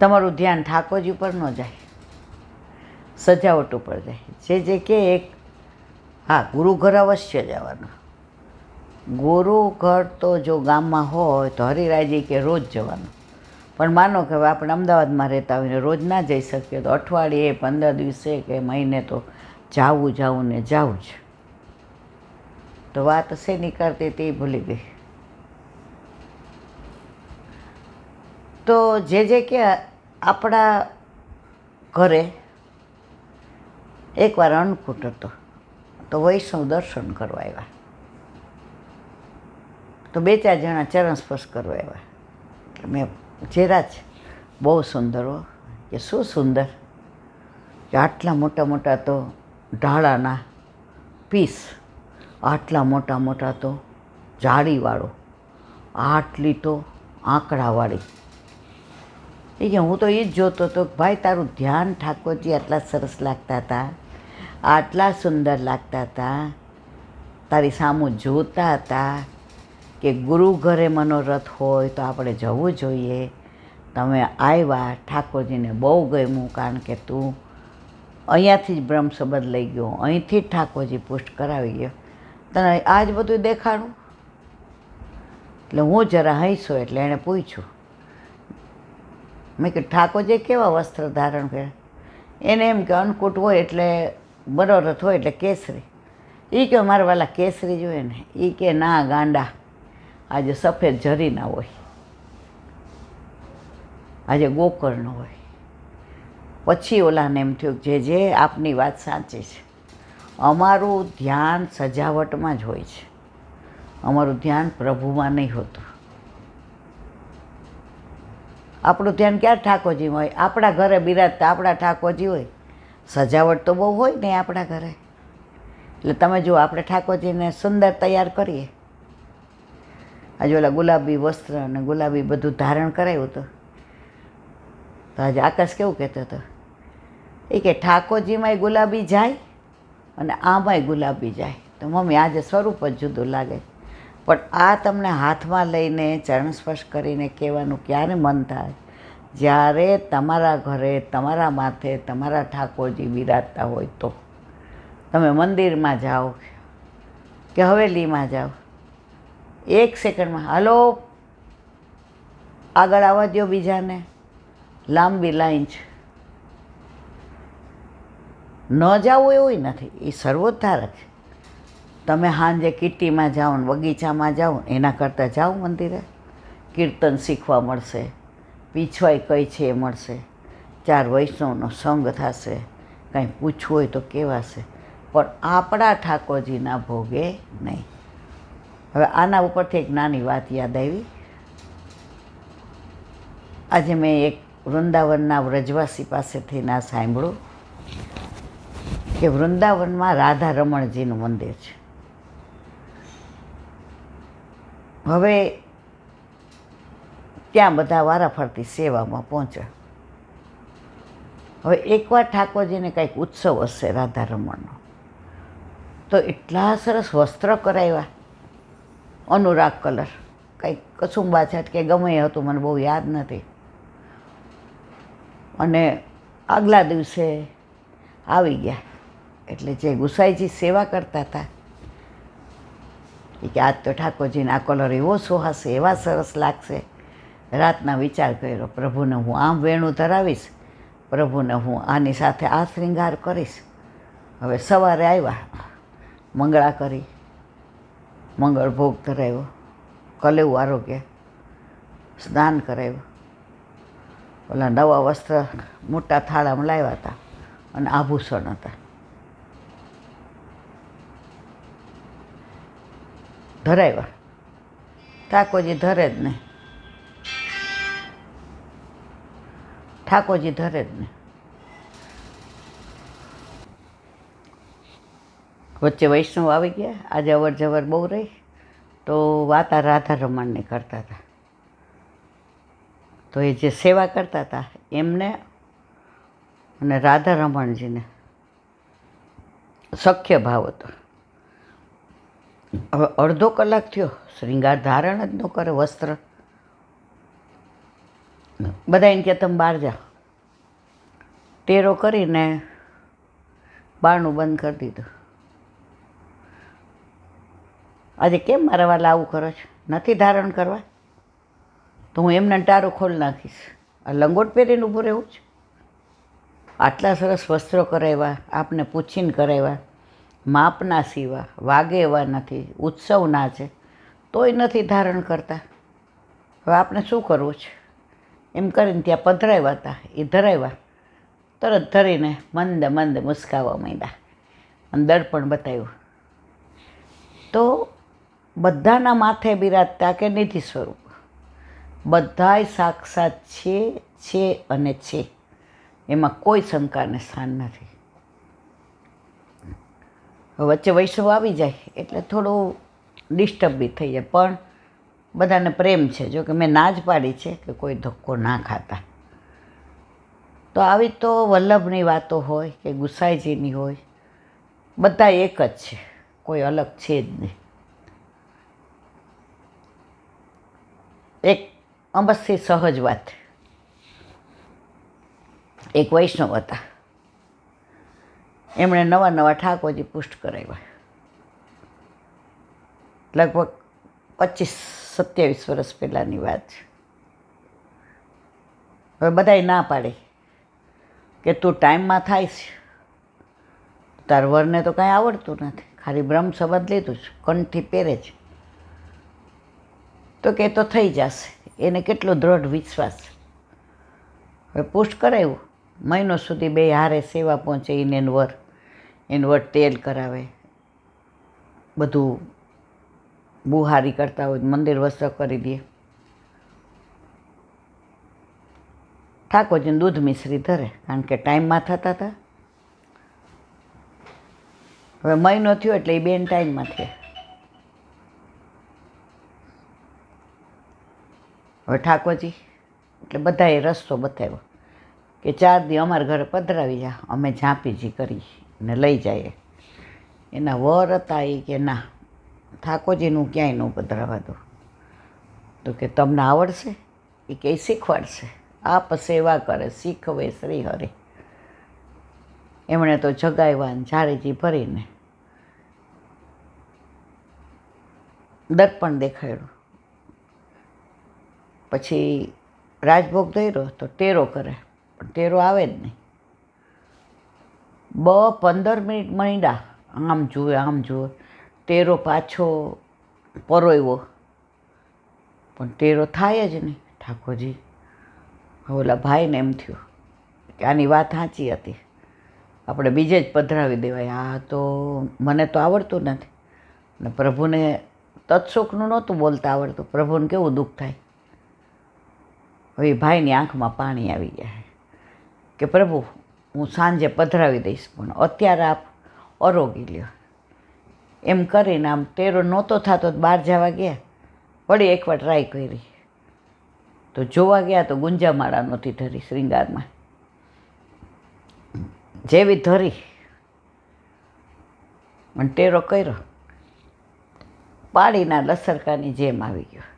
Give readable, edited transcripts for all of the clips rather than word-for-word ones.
તમારું ધ્યાન ઠાકોરજી ઉપર ન જાય, સજાવટ ઉપર જાય. જે કે એક હા, ગુરુ ઘર અવશ્ય જવાનું. ગુરુ ઘર તો જો ગામમાં હોય તો હરિરાયજી કે રોજ જવાનું. પણ માનો કે હવે આપણે અમદાવાદમાં રહેતા હોઈને રોજ ના જઈ શકીએ, તો અઠવાડિયે 15 દિવસે કે મહિને તો જાવું ને જાવું જ. તો વાત શેની કરતી હતી ભૂલી ગઈ. તો જે કે આપણા ઘરે એકવાર અન્નકૂટ હતો, તો વૈષ્ણવ દર્શન કરવા આવ્યા. તો 2-4 જણા ચરણ સ્પર્શ કરવા આવ્યા. મેં ચહેરા જ બહુ સુંદર હો. કે શું સુંદર, કે આટલા મોટા મોટા તો ઢાળાના પીસ, આટલા મોટા મોટા તો જાળીવાળો, આટલી તો આંકડાવાળી. એ કે હું તો એ જ જોતો હતો કે ભાઈ તારું ધ્યાન ઠાકોરજી આટલા સરસ લાગતા હતા, આટલા સુંદર લાગતા હતા, તારી સામું જોતા હતા કે ગુરુ ઘરે મનોરથ હોય તો આપણે જવું જોઈએ. તમે આવ્યા, ઠાકોરજીને બહુ ગમ્યું, કારણ કે તું અહીંયાથી જ બ્રહ્મ સંબંધ લઈ ગયો, અહીંથી જ ઠાકોરજી પુષ્ટ કરાવી ગયો, તને આ જ બધું દેખાડું. એટલે હું જરા હંસ્યો. એટલે એણે પૂછ્યું, મેં કીધું ઠાકોરજી કેવા વસ્ત્ર ધારણ કર્યા? એને એમ કે અન્નકૂટ હોય એટલે મનોરથ હોય એટલે કેસરી. એ કે મારા વાલા કેસરી જોઈએ ને? એ કે ના ગાંડા, આજે સફેદ જરીના હોય, આજે ગોકર્ણ હોય. પછી ઓલાને એમ થયું જે આપની વાત સાચી છે, અમારું ધ્યાન સજાવટમાં જ હોય છે, અમારું ધ્યાન પ્રભુમાં નહીં હોતું. આપણું ધ્યાન ક્યાં ઠાકોરજીમાં હોય? આપણા ઘરે બિરાજતા આપણા ઠાકોરજી હોય, સજાવટ તો બહુ હોય ને આપણા ઘરે. એટલે તમે જુઓ, આપણે ઠાકોરજીને સુંદર તૈયાર કરીએ. આજે ઓલા ગુલાબી વસ્ત્ર અને ગુલાબી બધું ધારણ કરાવ્યું હતું. તો આજે આકાશ કેવું કહેતો હતો, એ કે ઠાકોરજીમાંય ગુલાબી જાય અને આમાંય ગુલાબી જાય. તો મમ્મી આજે સ્વરૂપ જ જુદું લાગે. પણ આ તમને હાથમાં લઈને ચરણ સ્પર્શ કરીને કહેવાનું ક્યારે મન થાય? જ્યારે તમારા ઘરે તમારા માથે તમારા ઠાકોરજી બિરાજતા હોય. તો તમે મંદિરમાં જાઓ કે હવેલીમાં જાઓ, 1 સેકન્ડમાં હાલો આગળ આવવા દો બીજાને, લાંબી લાઈન છે. ન જાવું એવું નથી, એ સર્વોદ્ધારક છે. તમે સાંજે કિટ્ટીમાં જાઓ ને બગીચામાં જાઓ, એના કરતાં જાઓ મંદિરે, કીર્તન શીખવા મળશે, પીછવાઈ કઈ છે એ મળશે, 4 વૈષ્ણવનો સંગ થશે, કંઈ પૂછવું હોય તો કહેવાશે. પણ આપણા ઠાકોરજીના ભોગે નહીં. હવે આના ઉપરથી એક નાની વાત યાદ આવી. આજે મેં એક વૃંદાવનના વ્રજવાસી પાસેથી ના સાંભળ્યું કે વૃંદાવનમાં રાધા રમણજીનું મંદિર છે. હવે ત્યાં બધા વારાફરતી સેવામાં પહોંચ્યા. હવે એકવાર ઠાકોરજીને કંઈક ઉત્સવ હશે રાધા રમણનો, તો એટલા સરસ વસ્ત્ર કરાવ્યા, અનુરાગ કલર, કંઈક કસુંબા છાટ કે ગમે એ હતું, મને બહુ યાદ નથી. અને આગલા દિવસે આવી ગયા. એટલે જે ગુસાઈજી સેવા કરતા હતા એ કે આજ તો ઠાકોરજીને આ કલર એવો સુહાશે, એવા સરસ લાગશે. રાતના વિચાર કર્યો, પ્રભુને હું આમ વેણું ધરાવીશ, પ્રભુને હું આની સાથે આ શ્રૃંગાર કરીશ. હવે સવારે આવ્યા, મંગળા કરી, મંગળ ભોગ ધરાવ્યો, કલેવું આરોગ્ય, સ્નાન કરાવ્યું, ઓલા નવા વસ્ત્ર મોટા થાળામાં લાવ્યા હતા અને આભૂષણ હતા. ધરાવ્યા. ઠાકોરજી ધરે જ નહીં, ઠાકોરજી ધરે જ નહીં. વચ્ચે વૈષ્ણવ આવી ગયા. આજે અવર જવર બહુ રહી, તો વાતા રાધા રમણની કરતા હતા. તો એ જે સેવા કરતા હતા એમને અને રાધા રમણજીને સખ્ય ભાવ હતો. હવે અડધો કલાક થયો, શ્રૃંગાર ધારણ જ ન કરે વસ્ત્ર. બધા એને કહે તમે બહાર જાઓ. ટેરો કરીને બારણું બંધ કરી દીધું. આજે કેમ મારા વાલા આવું કરો છો? નથી ધારણ કરવા તો હું એમને ટારો ખોલી નાખીશ. આ લંગોટ પહેરીને ઊભું રહેવું છે? આટલા સરસ વસ્ત્રો કરાવ્યા, આપને પૂછીને કરાવ્યા, માપના સીવા, વાગે એવા નથી, ઉત્સવના છે, તોય નથી ધારણ કરતા. હવે આપણે શું કરવું છે? એમ કરીને ત્યાં પધરાવ્યા હતા. એ ધરાવ્યા, તરત ધરીને મંદ મંદ મુસ્કાવા માંડ્યા અને દર્પણ બતાવ્યું. તો બધાના માથે બિરાજતા કે નિધિ સ્વરૂપ બધાય સાક્ષાત છે અને છે, એમાં કોઈ શંકાને સ્થાન નથી. વચ્ચે વૈષ્ણવ આવી જાય એટલે થોડું ડિસ્ટર્બ બી થઈ જાય, પણ બધાને પ્રેમ છે. જો કે મેં ના જ પાડી છે કે કોઈ ધક્કો ના ખાતા. તો આવી તો વલ્લભની વાતો હોય કે ગુસાઈજીની હોય, બધા એક જ છે, કોઈ અલગ છે જ નહીં. એક અમસ્થી સહજ વાત. એક વૈષ્ણવ હતા, એમણે નવા નવા ઠાકોરજી પુષ્ટ કરાવ્યા. લગભગ 25-27 વર્ષ પહેલાંની વાત છે. હવે બધાય ના પાડે કે તું ટાઈમમાં થાય છે, તાર વરને તો કાંઈ આવડતું નથી, ખાલી બ્રહ્મ સંબંધ લીધું છે, કંઠથી પહેરે છે, તો કે તો થઈ જશે. એને કેટલો દ્રઢ વિશ્વાસ. હવે પુષ્ટ કરાવ્યું, મહિનો સુધી બે હારે સેવા પહોંચે. એને વર તેલ કરાવે, બધું બુહારી કરતા હોય, મંદિર વસ્ત્ર કરી દે. ઠાકોરજીને દૂધ મિશ્રી ધરે, કારણ કે ટાઈમમાં થતા હતા. હવે મહિનો થયો એટલે એ બેન ટાઈમમાં થયા. હવે ઠાકોરજી એટલે બધાએ રસ્તો બતાવ્યો કે 4 દી અમારા ઘરે પધરાવી જા, અમે ઝાંપીજી કરી ને લઈ જઈએ. એના વર હતા એ કે ના, ઠાકોરજીનું ક્યાંય ન પધરાવા દો. તો કે તમને આવડશે? એ કે શીખવાડશે. આપ સેવા કરે શીખવે શ્રી હરિ. એમણે તો જગાવ્યા ને ઝારીજી ભરીને દર્પણ દેખાડ્યું. પછી રાજભોગ ધર્યો તો ટેરો કરે, પણ ટેરો આવે જ નહીં. 15 મિનિટ માંડ્યા, આમ જુએ આમ જુએ, ટેરો પાછો પરોવ્યો, પણ ટેરો થાય જ નહીં. ઠાકોરજી ઓલા ભાઈને એમ થયું કે આની વાત સાચી હતી, આપણે બીજે જ પધરાવી દેવાય. આ તો મને તો આવડતું નથી, ને પ્રભુને તત્સુખનું નહોતું બોલતા આવડતું, પ્રભુને કેવું દુઃખ થાય. હવે ભાઈની આંખમાં પાણી આવી ગયા કે પ્રભુ હું સાંજે પધરાવી દઈશ, પણ અત્યારે આપ અરોગી લ્યો. એમ કરીને આમ ટેરો નહોતો થતો, બહાર જવા ગયા. વળી એકવાર ટ્રાય કરી તો જોવા ગયા તો ગુંજામાળા નહોતી ધરી શ્રીંગારમાં. જેવી ધરી અને ટેરો કર્યો, પાડીના લસરકાની જેમ આવી ગયો.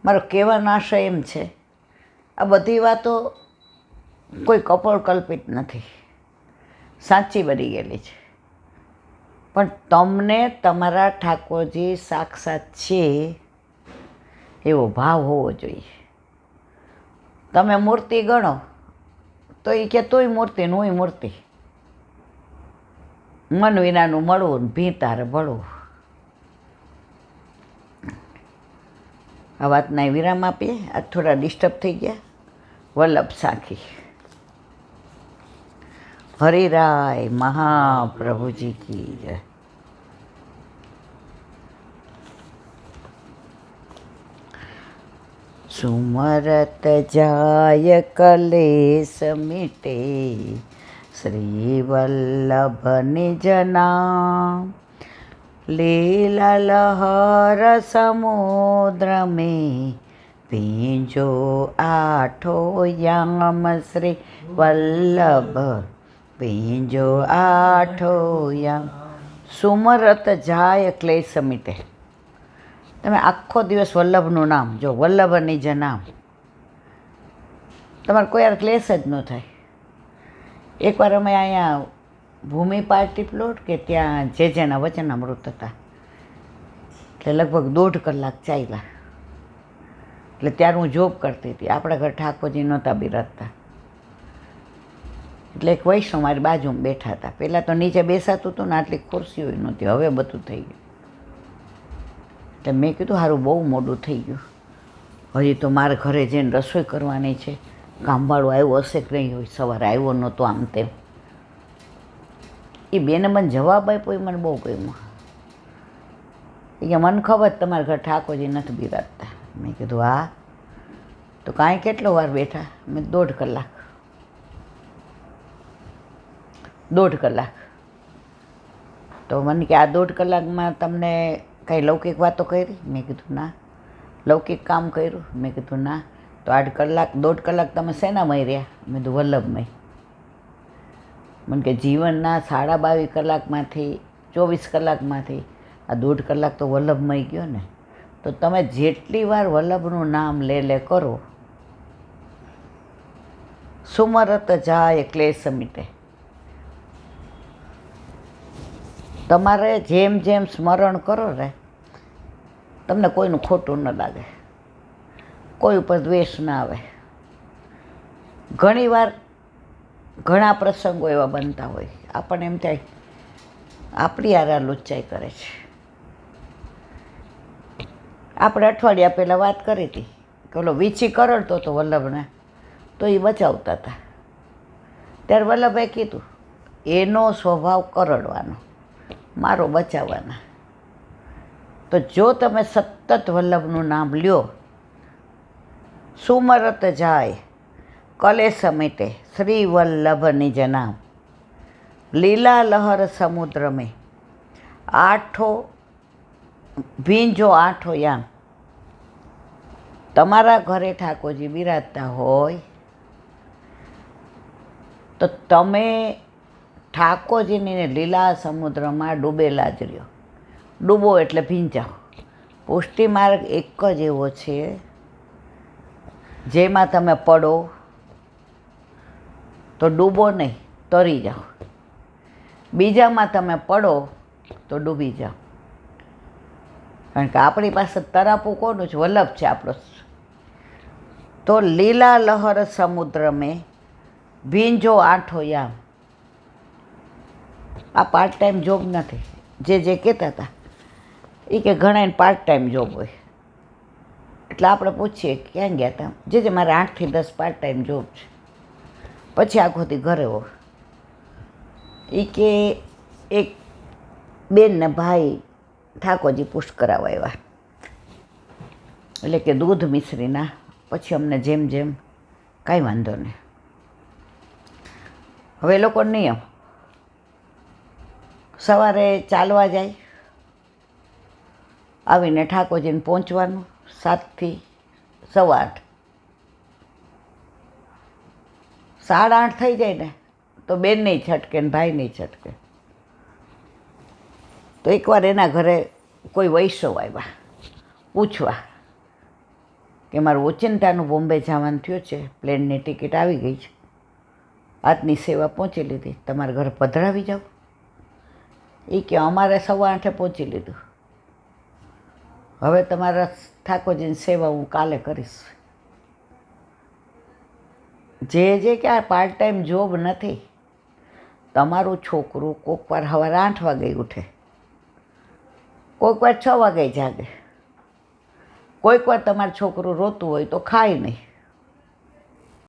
મારો કહેવાનો આશય એમ છે, આ બધી વાતો કોઈ કપોળકલ્પિત નથી, સાચી બની ગયેલી છે. પણ તમને તમારા ઠાકોરજી સાક્ષાત છે એવો ભાવ હોવો જોઈએ. તમે મૂર્તિ ગણો તો એ કે તોય મૂર્તિ નોય મૂર્તિ, મન વિનાનું મળવું ને ભીંતારે ભળવું. આ વાતના વિરામ આપીએ. આ થોડા ડિસ્ટર્બ થઈ ગયા. વલ્લભ સાખી. હરિરાય મહાપ્રભુજી કી જય. સુમરત જાય કલેશ મિટે, શ્રી વલ્લભ નિજ નામ. લીલા લહર સમુદ્ર में ભીંજો આઠો યામ, શ્રી વલ્લભ ભીંજો આઠો યામ. સુમરત જાય ક્લેશ મિટે. તમે આખો દિવસ વલ્લભનું નામ જો, વલ્લભ નિજ નામ. તમારે કોઈ યાર ક્લેશ જ ન થાય. એકવાર અમે અહીંયા ભૂમિ પાર્ટી પ્લોટ કે ત્યાં જેના વચનામૃત હતા, એટલે લગભગ 1.5 કલાક ચાલ્યા. એટલે ત્યારે હું જોબ કરતી હતી. આપણા ઘર ઠાકોરજી નહોતા બિરાજતા, એટલે એક વૈષ્ણવ મારી બાજુમાં બેઠા હતા. પહેલાં તો નીચે બેસાતું હતું ને આટલી ખુરશીઓ નહોતી, હવે બધું થઈ ગયું. એટલે મેં કીધું સારું બહુ મોડું થઈ ગયું, હજી તો મારે ઘરે જઈને રસોઈ કરવાની છે, કામવાળો આવ્યો હશે કે નહીં હોય, સવારે આવ્યો નહોતો આમ તેમ. એ બેને મને જવાબ આપ્યો, એ મને બહુ ગમ્યો. એ કે મને ખબર તમારા ઘર ઠાકોરજી નથી બિરાજતા. મેં કીધું હા. તો કાંઈ કેટલો વાર બેઠા? મેં 1.5 કલાક. 1.5 કલાક. તો મને કે આ 1.5 કલાકમાં તમને કાંઈ લૌકિક વાતો કરી? મેં કીધું ના. લૌકિક કામ કર્યું? મેં કીધું ના. તો 1.5 કલાક તમે શેનામય રહ્યા? મેં કીધું વલ્લભમય. મને કે જીવનના 22.5 કલાકમાંથી 24 કલાકમાંથી આ 1.5 કલાક તો વલ્લભમય ગયો ને. તો તમે જેટલી વાર વલ્લભનું નામ લે કરો, સુમરત જાય ક્લેશ મિટે. તમારે જેમ જેમ સ્મરણ કરો ને, તમને કોઈનું ખોટું ન લાગે, કોઈ ઉપર દ્વેષ ના આવે. ઘણીવાર ઘણા પ્રસંગો એવા બનતા હોય, આપણને એમ થાય આપણી યાર લુચ્ચાઈ કરે છે. આપણે અઠવાડિયા પહેલાં વાત કરી હતી કે ઓલો વીછી કરડતો હતો વલ્લભને, તો એ બચાવતા હતા. ત્યારે વલ્લભે કીધું એનો સ્વભાવ કરડવાનો, મારો બચાવવાના. તો જો તમે સતત વલ્લભનું નામ લ્યો, સુમરત જાય કલેશ મિટે શ્રી વલ્લભ નિજ નામ, લીલા લહર સમુદ્ર મેં આઠો ભીંજો આઠો યામ. તમારા ઘરે ઠાકોરજી બિરાજતા હોય તો તમે ઠાકોરજીની લીલા સમુદ્રમાં ડૂબેલા જ રહ્યો. ડૂબો એટલે ભીંજાઓ. પુષ્ટિ માર્ગ એક જ એવો છે જેમાં તમે પડો તો ડૂબો નહીં, તરી જાઓ. બીજામાં તમે પડો તો ડૂબી જાઓ. કારણ કે આપણી પાસે તરાપું કોનું છે? વલ્લભ છે આપણો. તો લીલા લહર સમુદ્ર મેં ભીંજો આઠો યામ. આ પાર્ટ ટાઈમ જોબ નથી. જે કહેતા હતા એ કે ઘણાને પાર્ટ ટાઈમ જોબ હોય. એટલે આપણે પૂછીએ ક્યાં ગયા હતા? જે મારે 8 થી 10 પાર્ટ ટાઈમ જોબ છે, પછી આખોથી ઘરે હોય. એ કે એક બેન ને ભાઈ ઠાકોરજી પુષ્ટ કરાવવા આવ્યા, એટલે કે દૂધ મિશ્રીના. પછી અમને જેમ જેમ કાંઈ વાંધો નહીં. હવે એ લોકો નિયમ સવારે ચાલવા જાય, આવીને ઠાકોરજીને પહોંચવાનું 7 થી 8:15. 8:30 થઈ જાય ને તો બેન નહીં છટકે ને ભાઈ નહીં છટકે. તો એકવાર એના ઘરે કોઈ વૈષ્ણવ આવ્યા પૂછવા કે મારું ઓચિંતાનું બોમ્બે જવાનું થયું છે, પ્લેનની ટિકિટ આવી ગઈ છે, આજની સેવા પહોંચી લીધી, તમારા ઘરે પધરાવી જાઓ. એ કે અમારે 8:15 પહોંચી લીધું, હવે તમારા ઠાકોરજીની સેવા હું કાલે કરીશ. જે કે આ પાર્ટ ટાઈમ જોબ નથી. તમારું છોકરું કોઈક વાર સવારે 8 વાગે ઉઠે, કોઈક વાર 6 વાગે જાગે, કોઈક વાર તમારું છોકરું રોતું હોય તો ખાય નહીં,